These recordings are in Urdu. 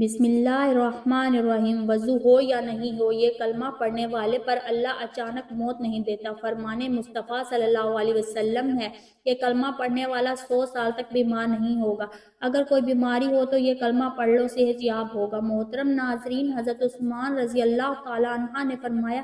بسم اللہ الرحمن الرحیم۔ وضو ہو یا نہیں ہو، یہ کلمہ پڑھنے والے پر اللہ اچانک موت نہیں دیتا۔ فرمان مصطفیٰ صلی اللہ علیہ وسلم ہے کہ کلمہ پڑھنے والا 100 سال تک بیمار نہیں ہوگا۔ اگر کوئی بیماری ہو تو یہ کلمہ پڑھ لو، صحت یاب ہوگا۔ محترم ناظرین، حضرت عثمان رضی اللہ تعالیٰ عنہ نے فرمایا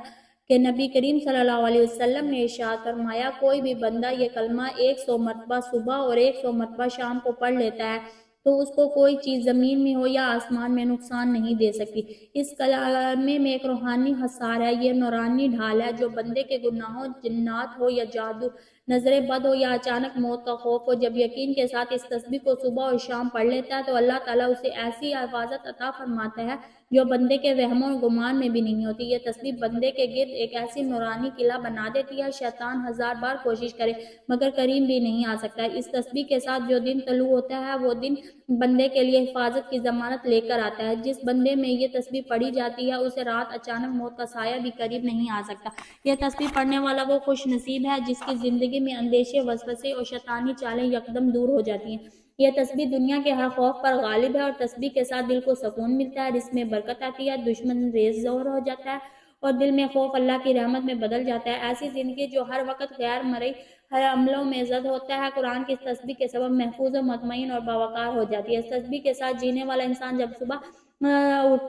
کہ نبی کریم صلی اللہ علیہ وسلم نے ارشاد فرمایا، کوئی بھی بندہ یہ کلمہ 100 مرتبہ صبح اور 100 مرتبہ شام کو پڑھ لیتا ہے تو اس کو کوئی چیز زمین میں ہو یا آسمان میں نقصان نہیں دے سکتی۔ اس کلمے میں ایک روحانی حصار ہے، یہ نورانی ڈھال ہے جو بندے کے گناہوں، جنات ہو یا جادو، نظر بد ہو یا اچانک موت کا خوف ہو، جب یقین کے ساتھ اس تسبیح کو صبح اور شام پڑھ لیتا ہے تو اللہ تعالیٰ اسے ایسی حفاظت عطا فرماتا ہے جو بندے کے وہم اور گمان میں بھی نہیں ہوتی۔ یہ تسبیح بندے کے گرد ایک ایسی نورانی قلعہ بنا دیتی ہے، شیطان 1000 بار کوشش کرے مگر قریب بھی نہیں آ سکتا۔ اس تسبیح کے ساتھ جو دن طلوع ہوتا ہے وہ دن بندے کے لیے حفاظت کی ضمانت لے کر آتا ہے۔ جس بندے میں یہ تسبیح پڑھی جاتی ہے اسے رات اچانک موت کا سایہ بھی قریب نہیں آ سکتا۔ یہ تسبیح پڑھنے والا وہ خوش نصیب ہے جس کی زندگی میں اندیشے، وسوسے اور شیطانی چالیں یکدم دور ہو جاتی ہیں۔ یہ تسبیح دنیا کے ہر خوف پر غالب ہے اور تسبیح کے ساتھ دل کو سکون ملتا ہے، رزق میں برکت آتی ہے، دشمن ریز زور ہو جاتا ہے اور دل میں خوف اللہ کی رحمت میں بدل جاتا ہے۔ ایسی زندگی جو ہر وقت غیر مرئی ہر عملوں میں زد ہوتا ہے، قرآن کی تسبیح کے سبب محفوظ و مطمئن اور باوقار ہو جاتی ہے۔ اس تسبیح کے ساتھ جینے والا انسان جب صبح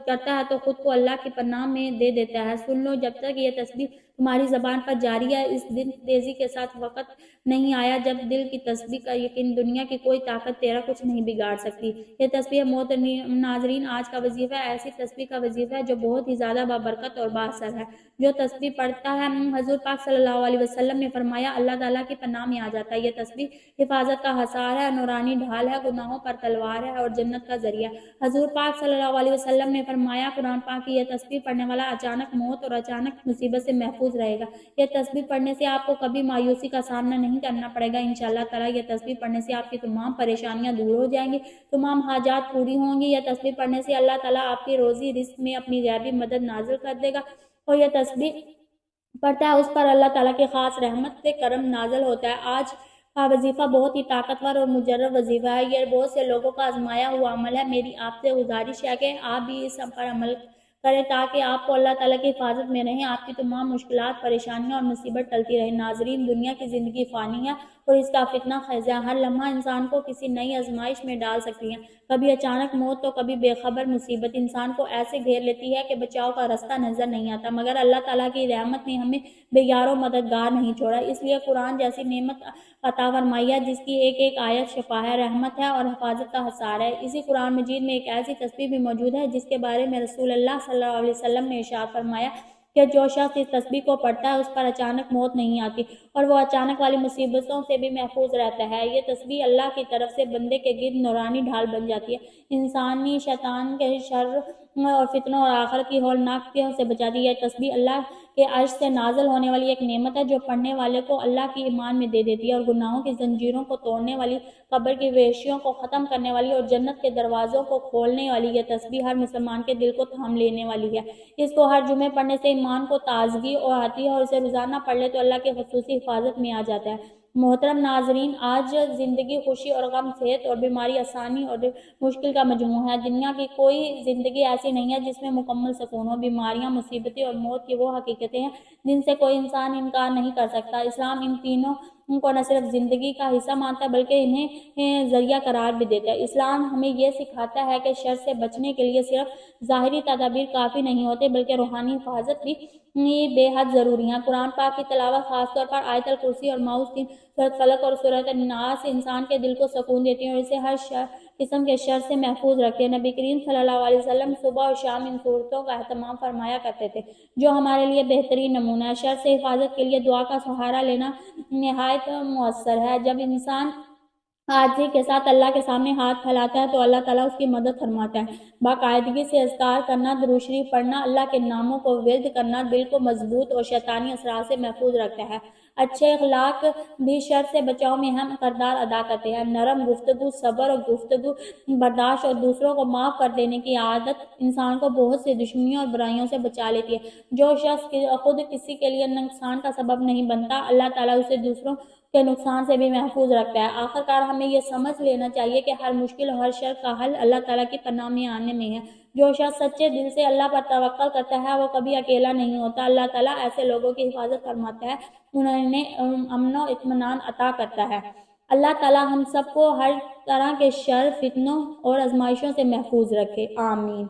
کرتا ہے تو خود کو اللہ کی پناہ میں دے دیتا ہے۔ سن لو، جب تک یہ تسبیح تمہاری زبان پر جاری ہے، اس دن تیزی کے ساتھ وقت نہیں آیا جب دل کی تسبیح کا یقین دنیا کی کوئی طاقت تیرا کچھ نہیں بگاڑ سکتی۔ یہ تسبیح محترم ناظرین، آج کا وظیفہ ایسی تسبیح کا وظیفہ ہے جو بہت ہی زیادہ بابرکت اور بااثر ہے۔ جو تسبیح پڑھتا ہے، حضور پاک صلی اللہ علیہ وسلم نے فرمایا، اللہ تعالیٰ کی پناہ میں آ جاتا ہے۔ یہ تسبیح حفاظت کا حصار ہے، نورانی ڈھال ہے، گناہوں پر تلوار ہے اور جنت کا ذریعہ۔ حضور پاک صلی اللہ علیہ وسلم نے فرمایا، قرآن پاک کی یہ تسبیح پڑھنے والا اچانک موت اور اچانک مصیبت سے محفوظ رہے گا۔ یہ تسبیح پڑھنے سے آپ کو کبھی مایوسی کا سامنا نہیں کرنا پڑے گا۔ انشاءاللہ تعالیٰ یہ تسبیح پڑھنے سے آپ کی تمام پریشانیاں دور ہو جائیں گی، تمام حاجات پوری ہوں گی۔ یہ تسبیح پڑھنے سے اللہ تعالیٰ آپ کی روزی رزق میں اپنی غیبی مدد نازل کر دے گا اور یہ تسبیح پڑھتا ہے اس پر اللہ تعالیٰ کی خاص رحمت سے کرم نازل ہوتا ہے۔ آج کا وظیفہ بہت ہی طاقتور اور مجرب وظیفہ ہے، یہ بہت سے لوگوں کا آزمایا ہوا عمل ہے۔ میری آپ سے گزارش ہے کہ آپ بھی اس پر عمل کریں تاکہ آپ کو اللہ تعالیٰ کی حفاظت میں رہیں، آپ کی تمام مشکلات، پریشانیاں اور مصیبت ٹلتی رہیں۔ ناظرین، دنیا کی زندگی فانی ہے اور اس کا فتنہ خیز ہے، ہر لمحہ انسان کو کسی نئی آزمائش میں ڈال سکتی ہے۔ کبھی اچانک موت تو کبھی بے خبر مصیبت انسان کو ایسے گھیر لیتی ہے کہ بچاؤ کا راستہ نظر نہیں آتا، مگر اللہ تعالیٰ کی رحمت نے ہمیں بے یار و مددگار نہیں چھوڑا۔ اس لیے قرآن جیسی نعمت عطا فرمائی ہے جس کی ایک ایک آیت شفا ہے، رحمت ہے اور حفاظت کا حصار ہے۔ اسی قرآن مجید میں ایک ایسی تسبیح بھی موجود ہے جس کے بارے میں رسول اللہ صلی اللہ علیہ وسلم نے ارشاد فرمایا کہ جو شخص اس تسبیح کو پڑھتا ہے اس پر اچانک موت نہیں آتی اور وہ اچانک والی مصیبتوں سے بھی محفوظ رہتا ہے۔ یہ تسبیح اللہ کی طرف سے بندے کے گرد نورانی ڈھال بن جاتی ہے، انسانی شیطان کے شر اور فتنوں اور آخرت کی ہولناکیوں سے بچاتی ہے۔ یہ تسبیح اللہ کے عرش سے نازل ہونے والی ایک نعمت ہے جو پڑھنے والے کو اللہ کی ایمان میں دے دیتی ہے اور گناہوں کی زنجیروں کو توڑنے والی، قبر کی وحشیوں کو ختم کرنے والی اور جنت کے دروازوں کو کھولنے والی۔ یہ تسبیح ہر مسلمان کے دل کو تھام لینے والی ہے۔ اس کو ہر جمعے پڑھنے سے ایمان کو تازگی آتی ہے اور اسے روزانہ پڑھ لے تو اللہ کی خصوصی حفاظت میں آ جاتا ہے۔ محترم ناظرین، آج زندگی خوشی اور غم، صحت اور بیماری، آسانی اور مشکل کا مجموعہ ہے۔ دنیا کی کوئی زندگی ایسی نہیں ہے جس میں مکمل سکون ہو۔ بیماریاں، مصیبتیں اور موت کی وہ حقیقتیں ہیں جن سے کوئی انسان انکار نہیں کر سکتا۔ اسلام ان تینوں کو نہ صرف زندگی کا حصہ مانتا ہے بلکہ انہیں ذریعہ قرار بھی دیتا ہے۔ اسلام ہمیں یہ سکھاتا ہے کہ شر سے بچنے کے لیے صرف ظاہری تدابیر کافی نہیں ہوتے بلکہ روحانی حفاظت بھی بے حد ضروری ہے۔ قرآن پاک کی تلاوت، خاص طور پر آیت الکرسی اور معوذ 3، سورۃ فلق اور سورۃ الناس، انسان کے دل کو سکون دیتی ہیں اور اسے ہر قسم کے شر سے محفوظ رکھتے ہیں۔ نبی کریم صلی اللہ علیہ وسلم صبح اور شام ان صورتوں کا اہتمام فرمایا کرتے تھے جو ہمارے لیے بہترین نمونہ ہے۔ شر سے حفاظت کے لیے دعا کا سہارا لینا نہایت مؤثر ہے۔ جب انسان عاجزی کے ساتھ اللہ کے سامنے ہاتھ پھیلاتا ہے تو اللہ تعالیٰ اس کی مدد فرماتا ہے۔ باقاعدگی سے اذکار کرنا، درود شریف پڑھنا، اللہ کے ناموں کو ورد کرنا دل کو مضبوط اور شیطانی اثرات سے محفوظ رکھتا ہے۔ اچھے اخلاق بھی شر سے بچاؤ میں اہم کردار ادا کرتے ہیں۔ نرم گفتگو، صبر اور گفتگو برداشت اور دوسروں کو معاف کر دینے کی عادت انسان کو بہت سی دشمنیوں اور برائیوں سے بچا لیتی ہے۔ جو شخص خود کسی کے لیے نقصان کا سبب نہیں بنتا، اللہ تعالیٰ اسے دوسروں کے نقصان سے بھی محفوظ رکھتا ہے۔ آخرکار ہمیں یہ سمجھ لینا چاہیے کہ ہر مشکل اور ہر شر کا حل اللہ تعالیٰ کی پناہ میں آنے میں ہے۔ جو شخص سچے دل سے اللہ پر توکل کرتا ہے وہ کبھی اکیلا نہیں ہوتا۔ اللہ تعالیٰ ایسے لوگوں کی حفاظت فرماتا ہے، انہیں امن و اطمینان عطا کرتا ہے۔ اللہ تعالیٰ ہم سب کو ہر طرح کے شر، فتنوں اور آزمائشوں سے محفوظ رکھے، آمین۔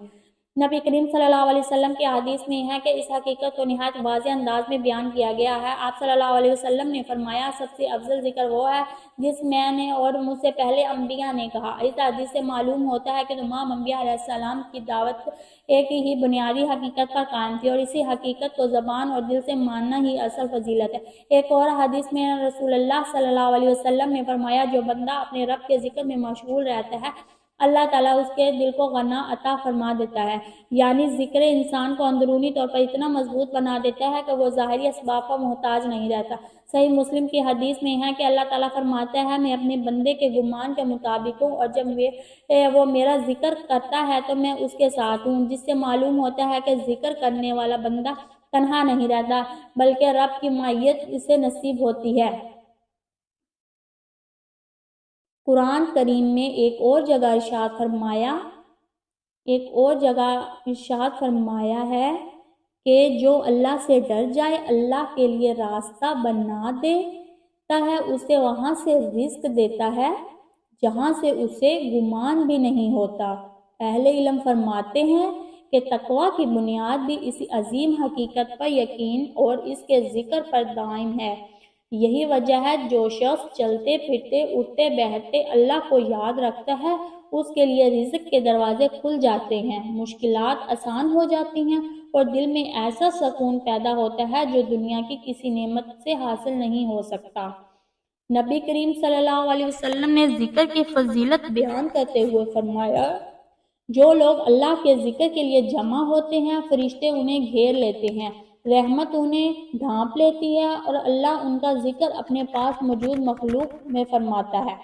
نبی کریم صلی اللہ علیہ وسلم کی حدیث میں ہے کہ اس حقیقت کو نہایت واضح انداز میں بیان کیا گیا ہے۔ آپ صلی اللہ علیہ وسلم نے فرمایا، سب سے افضل ذکر وہ ہے جس میں نے اور مجھ سے پہلے انبیاء نے کہا۔ اس حدیث سے معلوم ہوتا ہے کہ تمام انبیاء علیہ السلام کی دعوت ایک ہی بنیادی حقیقت پر قائم تھی، اور اسی حقیقت کو زبان اور دل سے ماننا ہی اصل فضیلت ہے۔ ایک اور حدیث میں رسول اللہ صلی اللہ علیہ وسلم نے فرمایا، جو بندہ اپنے رب کے ذکر میں مشغول رہتا ہے اللہ تعالیٰ اس کے دل کو غنا عطا فرما دیتا ہے، یعنی ذکر انسان کو اندرونی طور پر اتنا مضبوط بنا دیتا ہے کہ وہ ظاہری اسباب کا محتاج نہیں رہتا۔ صحیح مسلم کی حدیث میں ہے کہ اللہ تعالیٰ فرماتا ہے، میں اپنے بندے کے گمان کے مطابق ہوں، اور جب وہ میرا ذکر کرتا ہے تو میں اس کے ساتھ ہوں، جس سے معلوم ہوتا ہے کہ ذکر کرنے والا بندہ تنہا نہیں رہتا بلکہ رب کی معیت اسے نصیب ہوتی ہے۔ قرآن کریم میں ایک اور جگہ ارشاد فرمایا ہے کہ جو اللہ سے ڈر جائے، اللہ کے لیے راستہ بنا دیتا ہے، اسے وہاں سے رزق دیتا ہے جہاں سے اسے گمان بھی نہیں ہوتا۔ اہل علم فرماتے ہیں کہ تقویٰ کی بنیاد بھی اسی عظیم حقیقت پر یقین اور اس کے ذکر پر دائم ہے۔ یہی وجہ ہے جو شخص چلتے پھرتے اٹھتے بیٹھتے اللہ کو یاد رکھتا ہے، اس کے لیے رزق کے دروازے کھل جاتے ہیں، مشکلات آسان ہو جاتی ہیں اور دل میں ایسا سکون پیدا ہوتا ہے جو دنیا کی کسی نعمت سے حاصل نہیں ہو سکتا۔ نبی کریم صلی اللہ علیہ وسلم نے ذکر کی فضیلت بیان کرتے ہوئے فرمایا، جو لوگ اللہ کے ذکر کے لیے جمع ہوتے ہیں، فرشتے انہیں گھیر لیتے ہیں، رحمت انہیں ڈھانپ لیتی ہے اور اللہ ان کا ذکر اپنے پاس موجود مخلوق میں فرماتا ہے۔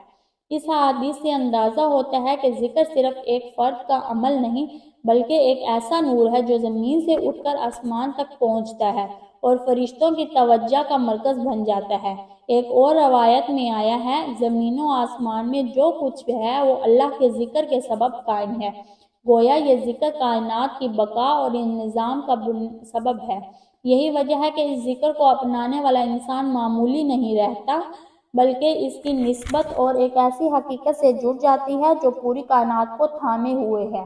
اس حدیث سے اندازہ ہوتا ہے کہ ذکر صرف ایک فرد کا عمل نہیں بلکہ ایک ایسا نور ہے جو زمین سے اٹھ کر آسمان تک پہنچتا ہے اور فرشتوں کی توجہ کا مرکز بن جاتا ہے۔ ایک اور روایت میں آیا ہے، زمین و آسمان میں جو کچھ بھی ہے وہ اللہ کے ذکر کے سبب قائم ہے، گویا یہ ذکر کائنات کی بقا اور نظام کا سبب ہے۔ یہی وجہ ہے کہ اس ذکر کو اپنانے والا انسان معمولی نہیں رہتا بلکہ اس کی نسبت اور ایک ایسی حقیقت سے جڑ جاتی ہے جو پوری کائنات کو تھامے ہوئے ہے۔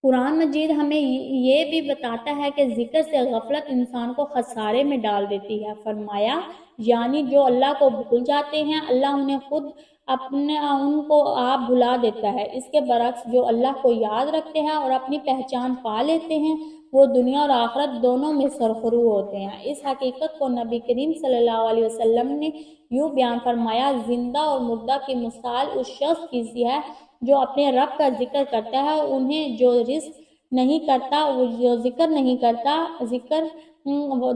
قرآن مجید ہمیں یہ بھی بتاتا ہے کہ ذکر سے غفلت انسان کو خسارے میں ڈال دیتی ہے۔ فرمایا، یعنی جو اللہ کو بھول جاتے ہیں اللہ انہیں خود ان کو آپ بھلا دیتا ہے۔ اس کے برعکس جو اللہ کو یاد رکھتے ہیں اور اپنی پہچان پا لیتے ہیں وہ دنیا اور آخرت دونوں میں سرخرو ہوتے ہیں۔ اس حقیقت کو نبی کریم صلی اللہ علیہ وسلم نے یوں بیان فرمایا، زندہ اور مردہ کی مثال اس شخص کی سی ہے جو اپنے رب کا ذکر کرتا ہے، انہیں جو رزق نہیں کرتا، جو ذکر نہیں کرتا، ذکر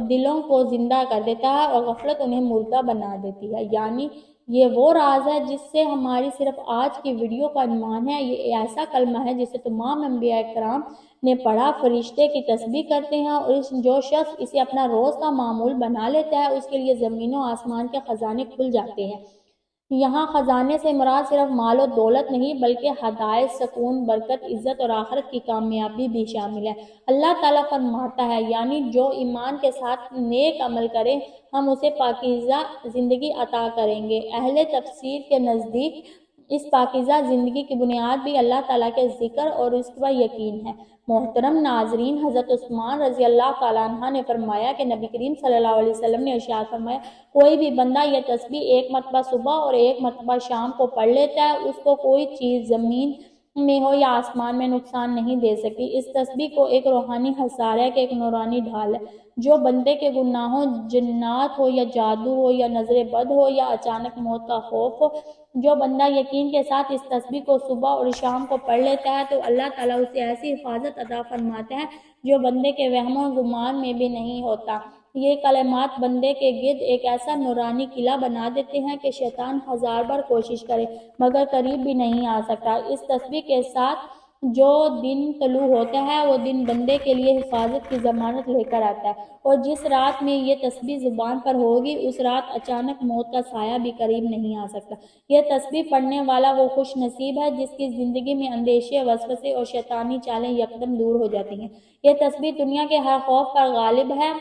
دلوں کو زندہ کر دیتا ہے اور غفلت انہیں مردہ بنا دیتی ہے۔ یعنی یہ وہ راز ہے جس سے ہماری صرف آج کی ویڈیو کا عنوان ہے۔ یہ ایسا کلمہ ہے جسے تمام انبیاء کرام نے پڑھا، فرشتے کی تسبیح کرتے ہیں، اور جو شخص اسے اپنا روز کا معمول بنا لیتا ہے اس کے لیے زمین و آسمان کے خزانے کھل جاتے ہیں۔ یہاں خزانے سے مراد صرف مال و دولت نہیں بلکہ ہدایت، سکون، برکت، عزت اور آخرت کی کامیابی بھی شامل ہے۔ اللہ تعالیٰ فرماتا ہے، یعنی جو ایمان کے ساتھ نیک عمل کرے ہم اسے پاکیزہ زندگی عطا کریں گے۔ اہل تفسیر کے نزدیک اس پاکیزہ زندگی کی بنیاد بھی اللہ تعالیٰ کے ذکر اور اس پر یقین ہے۔ محترم ناظرین، حضرت عثمان رضی اللہ تعالیٰ عنہ نے فرمایا کہ نبی کریم صلی اللہ علیہ وسلم نے ارشاد فرمایا، کوئی بھی بندہ یہ تسبیح ایک مرتبہ صبح اور ایک مرتبہ شام کو پڑھ لیتا ہے، اس کو کوئی چیز زمین میں ہو یا آسمان میں نقصان نہیں دے سکتی۔ اس تسبیح کو ایک روحانی حصار ہے کہ ایک نورانی ڈھال ہے جو بندے کے گناہوں، جنات ہو یا جادو ہو یا نظر بد ہو یا اچانک موت کا خوف ہو، جو بندہ یقین کے ساتھ اس تسبیح کو صبح اور شام کو پڑھ لیتا ہے تو اللہ تعالیٰ اسے ایسی حفاظت عطا فرماتا ہے جو بندے کے وہم و گمان میں بھی نہیں ہوتا۔ یہ کلمات بندے کے گرد ایک ایسا نورانی قلعہ بنا دیتے ہیں کہ شیطان 1000 بار کوشش کرے مگر قریب بھی نہیں آ سکتا۔ اس تسبیح کے ساتھ جو دن طلوع ہوتا ہے وہ دن بندے کے لیے حفاظت کی ضمانت لے کر آتا ہے، اور جس رات میں یہ تسبیح زبان پر ہوگی اس رات اچانک موت کا سایہ بھی قریب نہیں آ سکتا۔ یہ تسبیح پڑھنے والا وہ خوش نصیب ہے جس کی زندگی میں اندیشے، وسوسے اور شیطانی چالیں یکدم دور ہو جاتی ہیں۔ یہ تسبیح دنیا کے ہر خوف پر غالب ہے،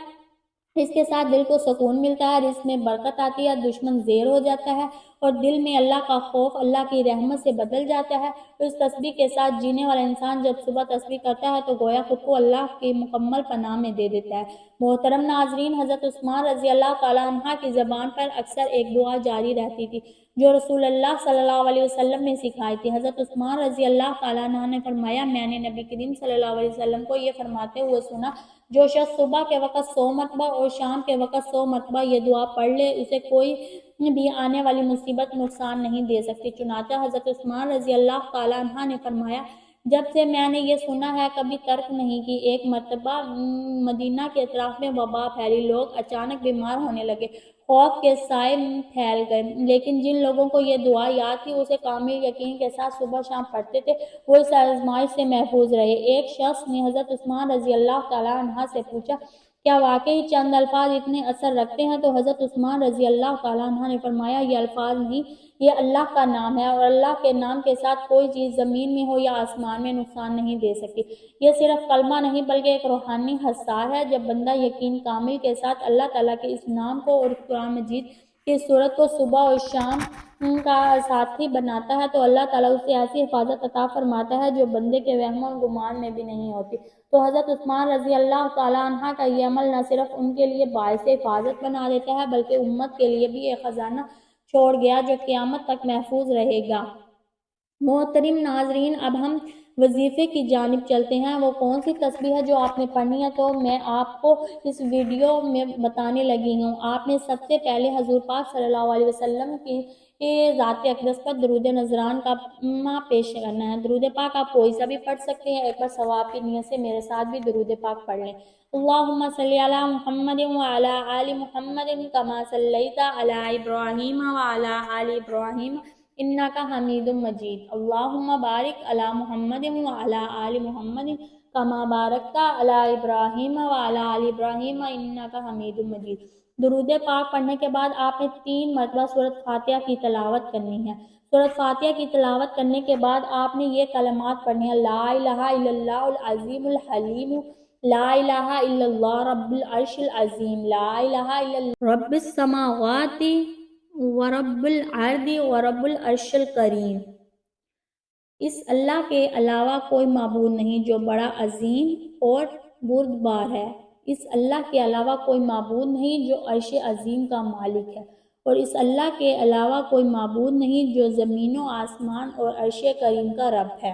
اس کے ساتھ دل کو سکون ملتا ہے، رزق میں برکت آتی ہے، دشمن زیر ہو جاتا ہے اور دل میں اللہ کا خوف اللہ کی رحمت سے بدل جاتا ہے۔ اس تسبیح کے ساتھ جینے والا انسان جب صبح تسبیح کرتا ہے تو گویا خود کو اللہ کی مکمل پناہ میں دے دیتا ہے۔ محترم ناظرین، حضرت عثمان رضی اللہ تعالیٰ عنہ کی زبان پر اکثر ایک دعا جاری رہتی تھی جو رسول اللہ صلی اللہ علیہ وسلم نے سکھائی تھی۔ حضرت عثمان رضی اللہ تعالیٰ عنہ نے فرمایا، میں نے نبی کریم صلی اللہ علیہ وسلم کو یہ فرماتے ہوئے سنا، جو شخص صبح کے وقت 100 مرتبہ اور شام کے وقت 100 مرتبہ یہ دعا پڑھ لے اسے کوئی بھی آنے والی مصیبت نقصان نہیں دے سکتی۔ چنانچہ حضرت عثمان رضی اللہ تعالیٰ عنہ نے فرمایا، جب سے میں نے یہ سنا ہے کبھی ترک نہیں کی۔ ایک مرتبہ مدینہ کے اطراف میں وبا پھیلی، لوگ اچانک بیمار ہونے لگے، خوف کے سائے پھیل گئے، لیکن جن لوگوں کو یہ دعا یاد تھی اسے کامل یقین کے ساتھ صبح شام پڑھتے تھے، وہ اس آزمائش سے محفوظ رہے۔ ایک شخص نے حضرت عثمان رضی اللہ تعالیٰ عنہ سے پوچھا، کیا واقعی چند الفاظ اتنے اثر رکھتے ہیں؟ تو حضرت عثمان رضی اللہ تعالیٰ عنہ نے فرمایا، یہ الفاظ نہیں، یہ اللہ کا نام ہے، اور اللہ کے نام کے ساتھ کوئی چیز زمین میں ہو یا آسمان میں نقصان نہیں دے سکتی۔ یہ صرف کلمہ نہیں بلکہ ایک روحانی حصار ہے۔ جب بندہ یقین کامل کے ساتھ اللہ تعالیٰ کے اس نام کو اور قرآن مجید کی صورت کو صبح اور شام کا ساتھی بناتا ہے تو اللہ تعالیٰ اسے ایسی حفاظت عطا فرماتا ہے جو بندے کے وہم اور گمان میں بھی نہیں ہوتی۔ تو حضرت عثمان رضی اللہ تعالیٰ عنہ کا یہ عمل نہ صرف ان کے لیے باعث حفاظت بنا دیتا ہے بلکہ امت کے لیے بھی ایک خزانہ چھوڑ گیا جو قیامت تک محفوظ رہے گا۔ محترم ناظرین، اب ہم وظیفے کی جانب چلتے ہیں۔ وہ کون سی تسبیح ہے جو آپ نے پڑھنی ہے تو میں آپ کو اس ویڈیو میں بتانے لگی ہوں۔ آپ نے سب سے پہلے حضور پاک صلی اللہ علیہ وسلم کی ذات اقدس پر درود نذران کا پیش کرنا ہے۔ درود پاک آپ کوئی سا بھی پڑھ سکتے ہیں، ایک بار ثواب کی نیت سے میرے ساتھ بھی درود پاک پڑھ لیں۔ اللہم صلی علی محمد وعلی آل محمد کما صلیت علی ابراہیم وعلی آل ابراہیم انک حمید مجید۔ اللہم بارک علی محمد وعلی آل محمد کما بارکت علی ابراہیم وعلی آل ابراہیم انک حمید مجید۔ درود پاک پڑھنے کے بعد آپ نے 3 مرتبہ سورۃ فاتحہ کی تلاوت کرنی ہے۔ سورۃ فاتحہ کی تلاوت کرنے کے بعد آپ نے یہ کلمات پڑھنے ہیں، لا الہ الا اللہ العظیم الحلیم، لا الہ الا اللہ رب العرش العظیم، لا الہ الا اللہ رب السماوات ورب الارض ورب العرش الکریم۔ اس اللہ کے علاوہ کوئی معبود نہیں جو بڑا عظیم اور بردبار ہے۔ اس اللہ کے علاوہ کوئی معبود نہیں جو عرش عظیم کا مالک ہے، اور اس اللہ کے علاوہ کوئی معبود نہیں جو زمین و آسمان اور عرش کریم کا رب ہے۔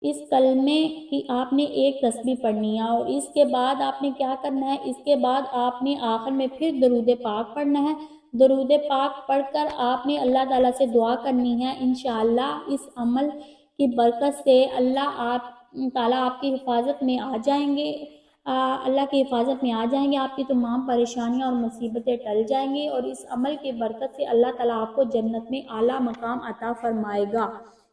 اس کلمے کی آپ نے ایک تسبیح پڑھنی ہے، اور اس کے بعد آپ نے کیا کرنا ہے، اس کے بعد آپ نے آخر میں پھر درود پاک پڑھنا ہے۔ درود پاک پڑھ کر آپ نے اللہ تعالیٰ سے دعا کرنی ہے۔ انشاءاللہ اس عمل کی برکت سے اللہ تعالیٰ آپ کی حفاظت میں آ جائیں گے، اللہ کی حفاظت میں آ جائیں گے، آپ کی تمام پریشانیاں اور مصیبتیں ٹل جائیں گی، اور اس عمل کی برکت سے اللہ تعالیٰ آپ کو جنت میں اعلیٰ مقام عطا فرمائے گا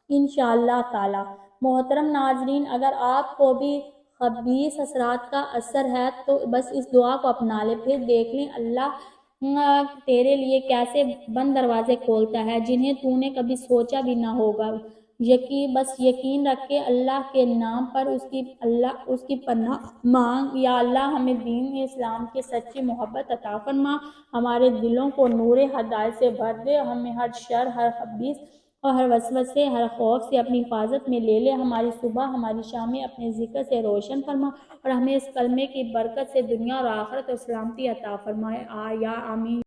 انشاءاللہ تعالیٰ۔ محترم ناظرین، اگر آپ کو بھی خبیث اثرات کا اثر ہے تو بس اس دعا کو اپنا لیں، پھر دیکھ لیں اللہ تیرے لیے کیسے بند دروازے کھولتا ہے جنہیں تو نے کبھی سوچا بھی نہ ہوگا۔ بس یقین رکھ کے اللہ کے نام پر اس کی پناہ مانگ۔ یا اللہ ہمیں دین اسلام کی سچی محبت عطا فرما، ہمارے دلوں کو نور ہدایت سے بھر دے، ہمیں ہر شر، ہر خبیث اور ہر وسوسے، ہر خوف سے اپنی حفاظت میں لے لے، ہماری صبح ہماری شامیں اپنے ذکر سے روشن فرما، اور ہمیں اس کلمے کی برکت سے دنیا اور آخرت اور سلامتی عطا فرمائے۔ یا آمین۔